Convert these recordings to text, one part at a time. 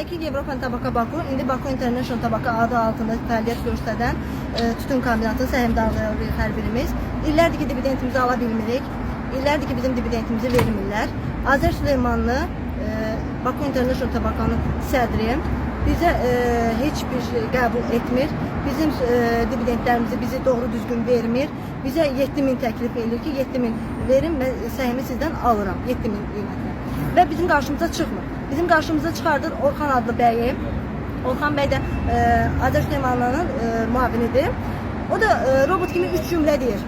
ki Avropa Tabaka Baku, indi Baku International Tabaka adı altında fəaliyyət göstərən tütün kombinatının səhmdarları hər birimiz. İllərdir ki, dividendimizi ala bilmirik. İllərdir ki, bizim dividendimizi vermirlər. Azər Süleymanlı, Baku International Tabakanın sədri bizə heç bir qəbul etmir. Bizim dividendlərimizi bizi doğru düzgün vermir. Bizə 7.000 təklif edilir ki, 7.000 verin, mən səhimi sizdən alıram, 7.000 qiymətlə. Və bizim qarşımıza çıxmır. Bizim qarşımıza çıxardır Orxan adlı bəyi. Orxan bəy də Azər Süleymanlının müavinidir. O da robot kimi 3 cümlə deyir.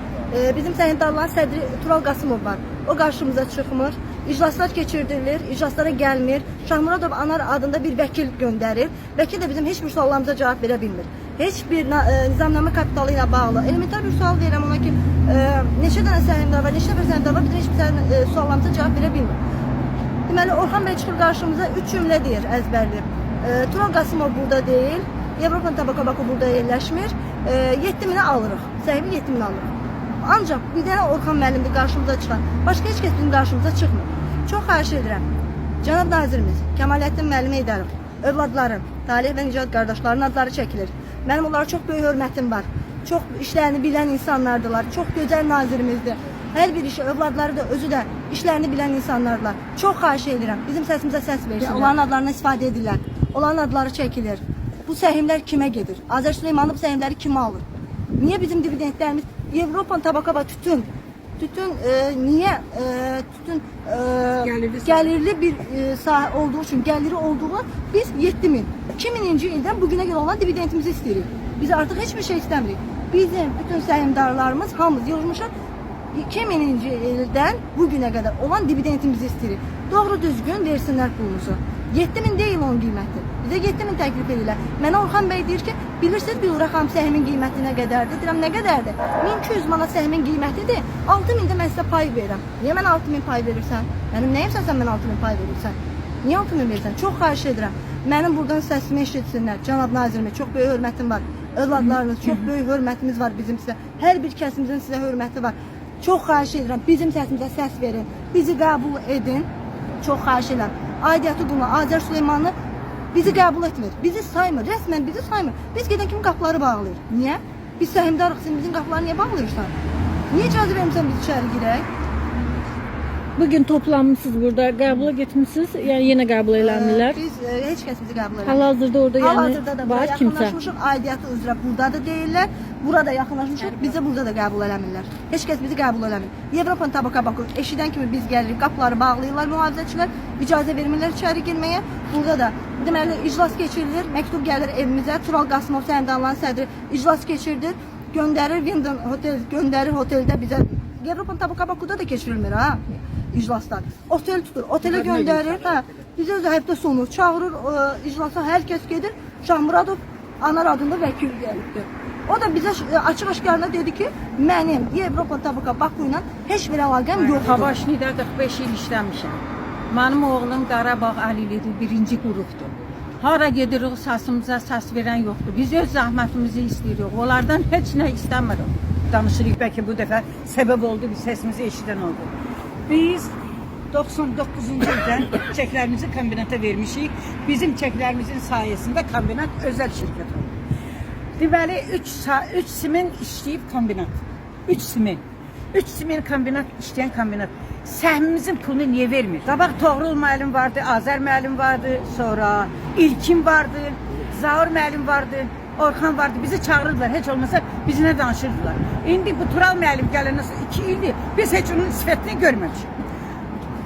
Bizim səhmdarların sədri Tural Qasımov var. O qarşımıza çıxmır. İclaslar keçirdirilir, iclaslara gəlmir. Şahmuradov Anar adında bir vəkil göndərir. Vəkil də bizim heç bir suallarımıza cavab verə bilmir. Heç bir nizamnamə kapitalı ilə bağlı elementar bir sual verirəm ona ki, neçə dənə səhmdar var, neçə nəfər səhmdar var, biz heç bir suallarımıza cavab verə bilmir. Deməli, Orxan bəy çıxır qarşımıza 3 cümlə deyir əzbərli. Tural Qasımov burada deyil, Avropa Tabaka Baku burada yerləşmir, 7.000'i alırıq, səhimi 7.000 alırıq. Ancaq bir dənə Orxan müəllimdir qarşımıza çıxan, başqa heç kəs bizim qarşımıza çıxmır. Çox xahiş edirəm, cənab nazirimiz Kəmaləddin müəllim Heydərov, övladlarım, Talih və Nicat qardaşların adları çəkilir. Mənim onlara çox böyük hörmətim var. Çox işlərini bilən insanlardılar, çox gözəl nazirimizdir. Hər bir işi, övladları da, özü də işlərini bilən insanlardılar. Çox xahiş edirəm, bizim səsimizə səs versinlər. Onların adlarına istifadə edirlər, onların adları çəkilir. Bu səhimlər kimə gedir? Azər Süleymanlı bu səhimləri kimə alır? Niyə bizim dividendlərimiz Avropa Tabaka və tütün niyə tütün gəlirli bir sahə olduğu üçün, gəliri olduğu biz 7.000, 2000-ci ildən bugünə görə olan dividendimizi istəyirik. Biz artıq heç bir şey istəmirik. Bizim bütün səhmdarlarımız hamımız yığılmışıq 2000-ci ildən bugünə qədər olan dividendimizi istəyirik. Doğru düzgün versinlər pulumuzu. 7.000 deyil onun qiyməti. Bizə 7.000 təklif edirlər. Mənə Orxan bəy deyir ki, bilirsiniz Gülura xanım səhimin qiyməti nə qədərdir? Deyirəm, nə qədərdir? 1200 manat səhimin qiymətidir. 6.000 də mən sizə pay verirəm. Niyə mən 6.000 pay verirsən? Mənim nəyimsən sən mən 6.000 pay verirsən? Niyə 6.000 verirsən? Çox xahiş edirəm. Mənim buradan səsimi eşitsinlər. Cənab nazirimə çox böyük hörmətim var. Övladlarınız, çox böyük hörmətimiz var bizim sizə. Hər bir kəsimizin sizə hörməti var. Çox xahiş edirəm. Bizim səsimizə səs verin. Bizi qəbul edin. Çox xahiş edirəm. Aidiyyatı buna Azər Süleymanlı bizi qəbul etmir, bizi saymır, rəsmən bizi saymır. Biz gedən kimi qapıları bağlayır. Niyə? Biz səhmdarıq, sən bizim qapıları niyə bağlayırsan? Niyə icazə vermirsən biz içəri girək? Bugün toplanmışsınız burada, qəbula getmişsiniz, yəni yenə qəbul eləmirlər. Biz heç kəs bizi qəbul eləmir. Hal-hazırda orada yəni Hal-hazırda da var kimsə. Yaxınlaşmışıq, aidiyyatı üzrə burada da deyirlər, burada yaxınlaşmışıq, bizə burada da qəbul eləmirlər. Heç kəs bizi qəbul eləmir. Avropa Tabaka Baku eşidən kimi biz gəlirik, qapıları bağlayırlar mühafizəçilər, icazə vermirlər içəri girməyə. Burada da deməli iclas keçirilir, məktub gəlir evimizə, Tural Qasımov səhmdarların sədri iclas keçirdir, göndərir Windon Hotel, göndərir oteldə bizə. Avropa Tabaka Bakuda da keçirilmir ha. İclaslar. Otel tutur, otelə göndərir, hə. Bizə özü həftə sonu çağırır iclasa, hər kəs gedir. Şahmuradov Anar adında vəkil gəlibdir. O da bizə açıq-aşkarına dedi ki, mənim Avropa Tabaka Baku ilə heç bir əlaqəm yoxdur. Tabaşnidə 45 il işləmişəm. Mənim oğlum Qarabağ Əlilidir, 1-ci qrupdur. Hara gedirik, səsimizə səs verən yoxdur. Biz öz zəhmətimizi istəyirik. Onlardan heç nə istəmirik. Danışırıq, bəlkə bu dəfə səbəb oldu, biz səsimizi eşidən oldu. Biz 99-cu ildən çəklərimizi kombinata vermişik. Bizim çəklərimizin sayəsində kombinat özəl şirkət oldu. Deməli, 3 simin işləyib kombinat. 3 simin kombinat, işləyən kombinat. Səhmimizin pulunu niyə vermir? Qabaq Toğrul müəllim vardı, Azər müəllim vardı, sonra İlkin vardı, Zaur müəllim vardı, Orxan vardı. Bizi çağırırdılar, heç olmasa bizimlə danışırdılar. İndi bu Tural müəllim gələn 2 ildir, biz heç onun sifətini görməmişik.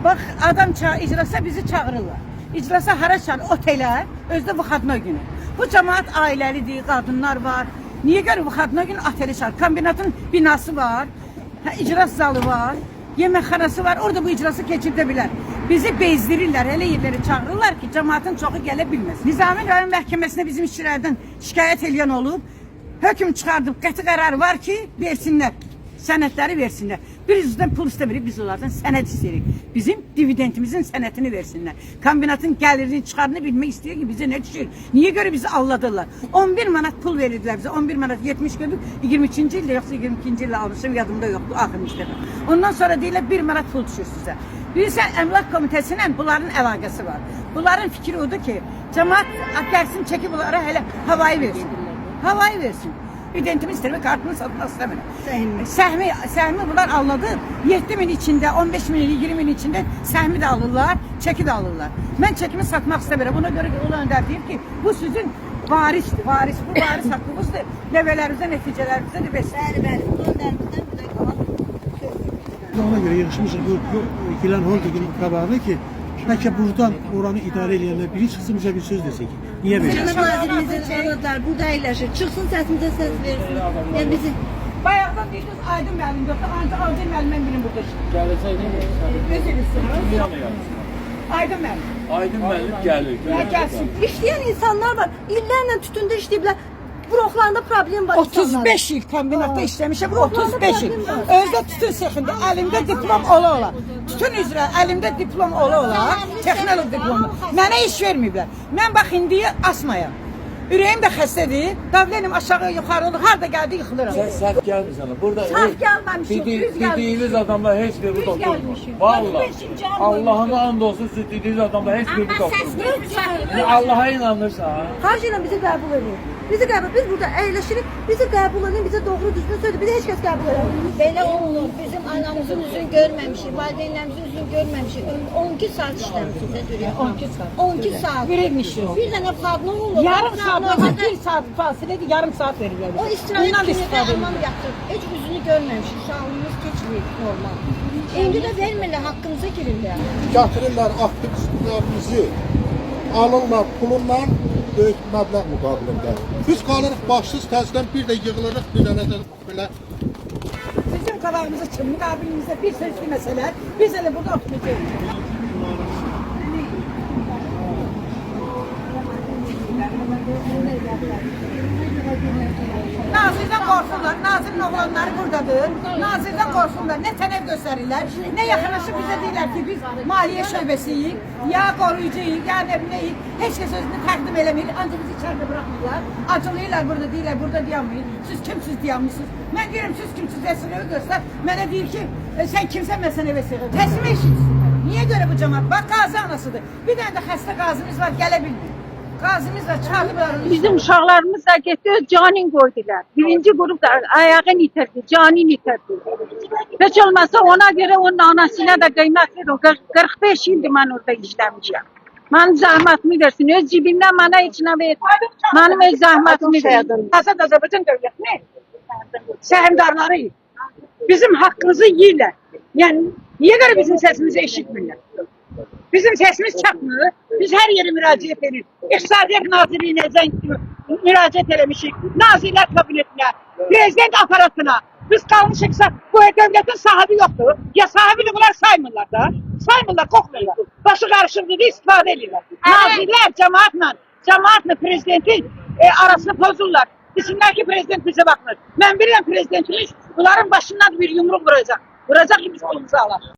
Bax, adam iclasa bizi çağırırlar. İclasa hara çağırır? Otelə, özdə bu xadna günü. Bu cəmaat ailəlidir, qadınlar var. Niyə görə bu xadna günü oteli çağırır? Kombinatın binası var, iclas zalı var, yeməkxanası var, orada bu iclası keçirdə bilər. Bizi bezdirirlər, elə yerləri çağırırlar ki, cəmaatın çoxu gələ bilməz. Nizami rayon məhkəməsinə bizim işçilərdən şikayət eləyən olub, hökm çıxardıb, qəti qərarı var ki, versinlər, sənədləri versinlər. Bir üzdən pul istəmirik, biz onlardan sənəd istəyirik. Bizim dividendimizin sənədini versinlər. Kombinatın gəlirini, çıxarını bilmək istəyir ki, bizə nə düşür? Niyə görə bizi aldadırlar? 11 manat pul verirdilər bizə, 11 manat 70 gördük, 23-ci ildə yoxsa 22-ci ildə almışım, yadımda yoxdur, axırıncı dəfə. Ondan sonra deyirlər 1 manat pul düşür sizə. Bilirsən, Əmlak Komitəsi ilə bunların əlaqəsi var. Bunların fikri odur ki, cəmaət gəlsin çəkib bunlara hələ havayı versin. Havayı versin. İdentimi istəyir və kartını satmaq istəmirəm. Səhmi bunlar anladı. 7 min içində, 15 min, 20 min içində səhmi də alırlar, çəki də alırlar. Mən çəkimi satmaq istəmirəm. Buna görə ki, Ulu Öndər deyir ki, bu sizin varisdir, varis. Bu varis haqqımızdır. Nəvələrimizə, nəticələrimizə də bəs. Bəli, Ulu Öndərimizdən bir də qalan söz. Ona göre yarışmışız bu Gülen Holding'in kararı ki belki buradan oranı idare edenler biri çıksın bize bir söz dese ki niye böyle? Cənab nazirimizin avratlar burada əyləşir. Çıxsın səsimizə səs versin. Yəni bizi Bayaqdan deyirsiniz Aydın müəllim yoxdur, ancaq Aydın müəllim mən bilim burada işləyir. Gələcək Aydın müəllim. Aydın müəllim gəlir. Ya gəlsin. işləyən insanlar var. İllərlə tütündə işləyiblər. Buroqlarında problem var insanların. 35 il kombinatda işləmişəm, 35 il. Özdə tütün sexində əlimdə diplom ola. Tütün üzrə əlimdə diplom ola. Texnoloq diplomu. Mənə iş verməyiblər. Mən bax indi asmayam. Ürəyim də xəstədir. Davlenim aşağı yuxarı olur. Harda gəldi yıxılıram. Sən səhv gəlmirsən. Burada Səhv gəlməmişik, biz gəlmişik. dediyiniz adamlar heç biri burada oturmur. Vallahi. Allah'ıma and olsun siz dediyiniz adamlar heç biri burada oturmur. Allah'a inanırsan. Xaric ilə bizi qəbul edin. Bizi qəbul, biz burada əyləşirik. Bizi qəbul edin, bizə doğru düzgün söyləyin. Bizi heç kəs qəbul etmir. Belə olmur. Bizim anamızın üzünü görməmişik, valideynlərimizin üzünü görməmişik. 12 saat işləmişik Dürüyə. 12 saat. 12 saat. Verilmişik. Bir dənə padlı olur. Yarım saat, Padlı 1 saat fasilədir, yarım saat verirlər. o istirahət Bundan günü də istifadə aman yatır. Heç üzünü görməmişik. Uşağımız keçməyib normal. İndi də vermirlər, haqqımıza girirlər. Gətirirlər aktivistlərimizi, alırlar pulundan böyük məbləğ müqabilində. Biz qalırıq başsız təzdən bir də yığılırıq bir dənə də belə. Bizim qabağımıza çıxın, müqabilimizdə bir söz deməsələr, biz elə burada oturacağıq. Nazirdən qorxurlar, Nazirin oğlanları buradadır. Nazirdən qorxurlar, nə tələb göstərirlər, nə yaxınlaşıb bizə deyirlər ki, biz maliyyə şöbəsiyik, ya qoruyucuyik, ya nə biləyik, heç kəs özünü təqdim eləmir, ancaq bizi içəridə buraxmırlar. Acılıyırlar burada, deyirlər, burada dayanmayın, siz kimsiz dayanmışsınız. Mən deyirəm, siz kimsiz, rəsmini göstər, mənə deyir ki, sən kimsən, mən sənə evə sığır. Təslim eşitsin. Niyə görə bu cəmat? Bax, qazi anasıdır. Bir dənə də xəstə qazimiz var, gələ bilmir. Qazimiz var, çağırıblar. Bizim uşaqlarımız da getdi, öz canin qoydular. Birinci qrup da ayağını itirdi, canin itirdi. Heç olmasa ona görə onun anasına da qiymət verir. 45 ildir mən orada işləmişəm. Mənim zəhmətimi versin, öz cibimdən mənə içinə ver. Mənim öz zəhmətimi versin. Əsəd Azərbaycan dövlətini, səhmdarları bizim haqqımızı yiyirlər. Yəni, niyə görə bizim səsimizi eşitmirlər? Bizim sesimiz çatmır. Biz her yere müracaat edirik. İqtisadiyyat Nazirliyine müracaat eləmişik. Nazirlər kabinetine, prezident aparatına. Biz kalmışıksa bu devletin sahibi yoktur. Ya sahibi de bunlar saymırlar da. Saymırlar, kokmuyorlar. Başı karışık dedi, istifade ediyorlar. Nazirler cemaatla prezidentin arasını pozurlar. Desinler ki prezident bize bakmır. Ben bilirəm prezidentimiz bunların başından bir yumruk vuracak. Vuracak ki biz kolumuzu alalım.